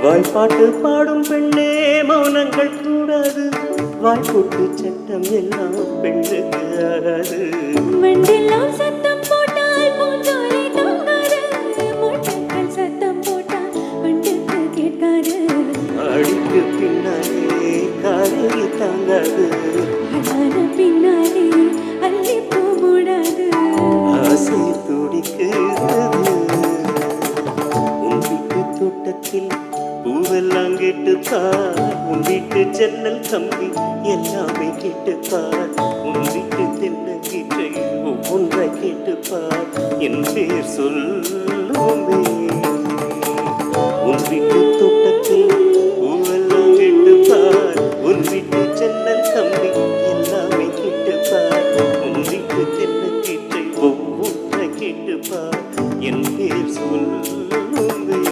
வாய்ப்பாட்டு பாடும் பெண்ணே மௌனங்கள் கூடாது, வாய்ப்புட்டு சட்டம் எல்லாம் பெண்ணுக்கு ஆகாது. வண்டெல்லாம் சத்தம் போட்டால் பூஞ்சோலை தாங்காது, மொட்டைகள் சத்தம் போட்டால் வண்டுக்கு கேட்காது. அடிக்கு பின்னாலே காலையை தாங்காது, அதான பின்னாலே அள்ளி பூ மூடாது. ஆசை துடிக்குது. உன் வீட்டு தோட்டத்தில் பூவெல்லாம் கேட்டுப்பார், உன் வீட்டு ஜன்னல் கம்பி எல்லாமே கேட்டுப்பார், உன் வீட்டு தென்னங்கீற்றை ஒவ்வொன்றை கேட்டுப்பார், என் பேர் சொல்லுமே. உன் வீட்டு